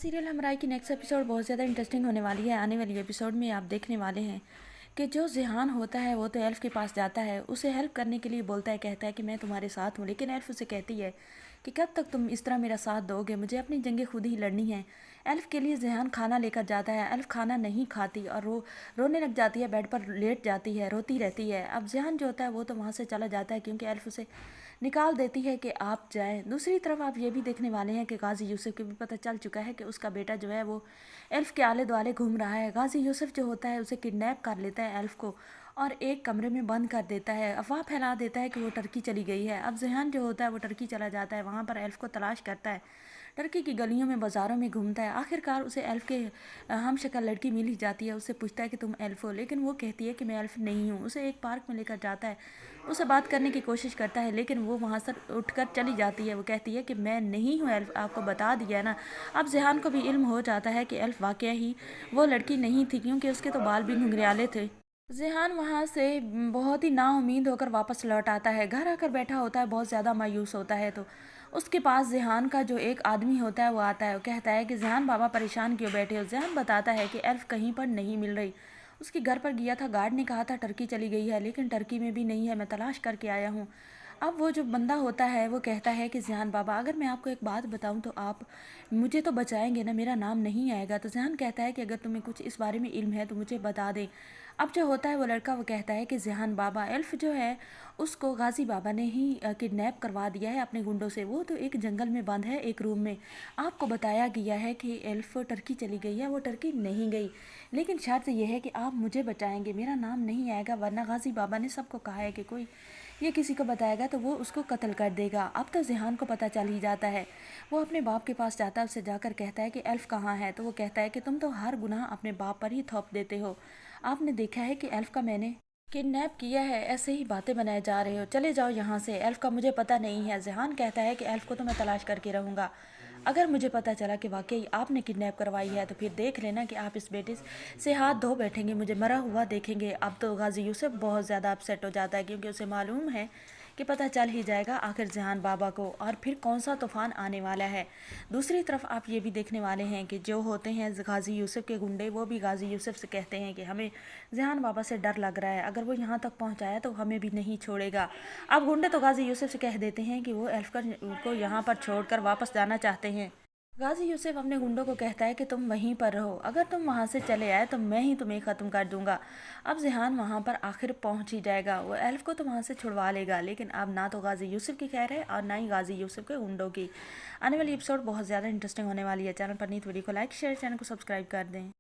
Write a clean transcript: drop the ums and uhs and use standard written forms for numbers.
Serial हमराई की next episode बहुत ज़्यादा इंटरेस्टिंग होने वाली है। आने वाली एपिसोड में आप देखने वाले हैं कि जो ज़िहान होता है वो तो एल्फ के पास जाता है, उसे हेल्प करने के लिए बोलता है, कहता है कि मैं तुम्हारे साथ हूँ। लेकिन एल्फ उसे कहती है कि कब तक तुम इस तरह मेरा साथ दोगे, मुझे अपनी जंगें खुद ही लड़नी है। एल्फ के लिए ज़िहान खाना लेकर जाता है। एल्फ खाना नहीं खाती और रोने लग जाती है, बेड पर लेट जाती है, रोती रहती है। अब ज़िहान जो होता है वो तो वहाँ से चला जाता है क्योंकि एल्फ उसे निकाल देती है कि आप जाएं। दूसरी तरफ आप ये भी देखने वाले हैं कि गाजी यूसुफ को भी पता चल चुका है कि उसका बेटा जो है वो एल्फ के आले दुआले घूम रहा है। गाजी यूसुफ जो होता है उसे किडनैप कर लेता है एल्फ को और एक कमरे में बंद कर देता है। अफवाह फैला देता है कि वो टर्की चली गई है। अब ज़िहान जो होता है वो टर्की चला जाता है, वहाँ पर एल्फ को तलाश करता है, टर्की की गलियों में बाज़ारों में घूमता है। आखिरकार उसे एल्फ के हम शक्ल लड़की मिल ही जाती है। उससे पूछता है कि तुम एल्फ हो, लेकिन वो कहती है कि मैं एल्फ नहीं हूँ। उसे एक पार्क में लेकर जाता है, उसे बात करने की कोशिश करता है, लेकिन वो वहाँ से उठकर चली जाती है। वो कहती है कि मैं नहीं हूँ एल्फ, आपको बता दिया है ना। अब ज़िहान को भी इल्म हो जाता है कि एल्फ वाकई ही वो लड़की नहीं थी क्योंकि उसके तो बाल भी घुंघराले थे। ज़िहान वहाँ से बहुत ही नाउम्मीद होकर वापस लौट आता है। घर आकर बैठा होता है, बहुत ज़्यादा मायूस होता है। तो उसके पास ज़िहान का जो एक आदमी होता है वो आता है। वो कहता है कि ज़िहान बाबा परेशान क्यों बैठे हो। ज़िहान बताता है कि एल्फ कहीं पर नहीं मिल रही, उसके घर पर गया था, गार्ड ने कहा था टर्की चली गई है, लेकिन टर्की में भी नहीं है, मैं तलाश करके आया हूँ। अब वो जो बंदा होता है वो कहता है कि ज़िहान बाबा, अगर मैं आपको एक बात बताऊं तो आप मुझे तो बचाएंगे ना, मेरा नाम नहीं आएगा। तो ज़िहान कहता है कि अगर तुम्हें कुछ इस बारे में इल्म है तो मुझे बता दें। अब जो होता है वो लड़का वो कहता है कि ज़िहान बाबा, एल्फ जो है उसको गाजी बाबा ने ही किडनैप करवा दिया है अपने गुंडों से। वो तो एक जंगल में बंद है एक रूम में। आपको बताया गया है कि एल्फ टर्की चली गई है, वो टर्की नहीं गई, लेकिन शर्त यह है कि आप मुझे बचाएंगे, मेरा नाम नहीं आएगा, वरना गाजी बाबा ने सबको कहा है कि कोई ये किसी को बताएगा तो वो उसको कत्ल कर देगा। अब तो ज़िहान को पता चल ही जाता है। वो अपने बाप के पास जाता है, उससे जाकर कहता है कि एल्फ कहाँ है। तो वो कहता है कि तुम तो हर गुनाह अपने बाप पर ही थोप देते हो, आपने देखा है कि एल्फ का मैंने किडनैप किया है, ऐसे ही बातें बनाए जा रहे हो, चले जाओ यहाँ से, एल्फ का मुझे पता नहीं है। ज़िहान कहता है कि एल्फ को तो मैं तलाश करके रहूँगा, अगर मुझे पता चला कि वाकई आपने किडनैप करवाई है तो फिर देख लेना कि आप इस बेटे से हाथ धो बैठेंगे, मुझे मरा हुआ देखेंगे। अब तो गाजी यूसुफ बहुत ज़्यादा अपसेट हो जाता है क्योंकि उसे मालूम है कि पता चल ही जाएगा आखिर ज़िहान बाबा को, और फिर कौन सा तूफ़ान आने वाला है। दूसरी तरफ आप ये भी देखने वाले हैं कि जो होते हैं गाजी यूसुफ के गुंडे, वो भी गाजी यूसुफ से कहते हैं कि हमें ज़िहान बाबा से डर लग रहा है, अगर वो यहाँ तक पहुँचाया तो हमें भी नहीं छोड़ेगा। अब गुंडे तो गाजी यूसुफ से कह देते हैं कि वो एल्फ को यहाँ पर छोड़कर वापस जाना चाहते हैं। गाजी यूसुफ अपने गुंडों को कहता है कि तुम वहीं पर रहो, अगर तुम वहाँ से चले आए तो मैं ही तुम्हें ख़त्म कर दूंगा। अब ज़िहान वहाँ पर आखिर पहुँच ही जाएगा, वो एल्फ को तो वहाँ से छुड़वा लेगा, लेकिन अब ना तो गाजी यूसुफ की खैर है और ना ही गाजी यूसुफ के गुंडों की। आने वाली एपिसोड बहुत ज़्यादा इंटरेस्टिंग होने वाली है। चैनल पर नहीं तो वीडियो को लाइक शेयर, चैनल को सब्सक्राइब कर दें।